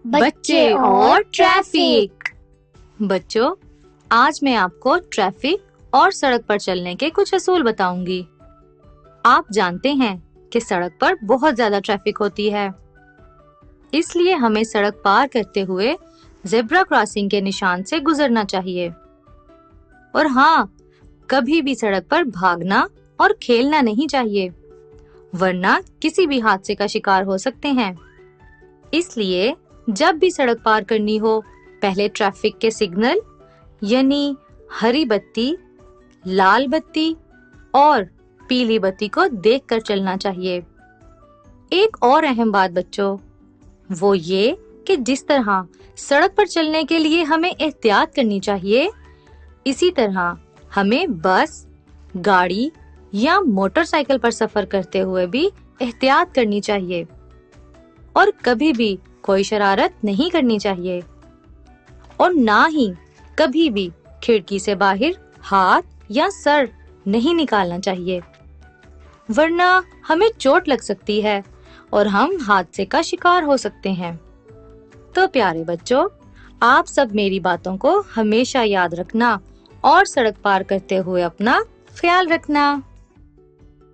بچے اور ٹریفک۔ بچوں، آج میں آپ کو ٹریفک اور سڑک پر چلنے کے کچھ اصول بتاؤں گی۔ آپ جانتے ہیں کہ سڑک پر بہت زیادہ ٹریفک ہوتی ہے، اس لیے ہمیں سڑک پار کرتے ہوئے زیبرا کراسنگ کے نشان سے گزرنا چاہیے۔ اور ہاں، کبھی بھی سڑک پر بھاگنا اور کھیلنا نہیں چاہیے، ورنہ کسی بھی حادثے کا شکار ہو سکتے ہیں۔ اس لیے جب بھی سڑک پار کرنی ہو، پہلے ٹریفک کے سگنل یعنی ہری بتی، لال بتی اور پیلی بتی کو دیکھ کر چلنا چاہیے۔ ایک اور اہم بات بچوں، وہ یہ کہ جس طرح سڑک پر چلنے کے لیے ہمیں احتیاط کرنی چاہیے، اسی طرح ہمیں بس، گاڑی یا موٹر سائیکل پر سفر کرتے ہوئے بھی احتیاط کرنی چاہیے، اور کبھی بھی کوئی شرارت نہیں کرنی چاہیے، اور نہ ہی کبھی بھی کھڑکی سے باہر ہاتھ یا سر نہیں نکالنا چاہیے، ورنہ ہمیں چوٹ لگ سکتی ہے اور ہم حادثے کا شکار ہو سکتے ہیں۔ تو پیارے بچوں، آپ سب میری باتوں کو ہمیشہ یاد رکھنا اور سڑک پار کرتے ہوئے اپنا خیال رکھنا۔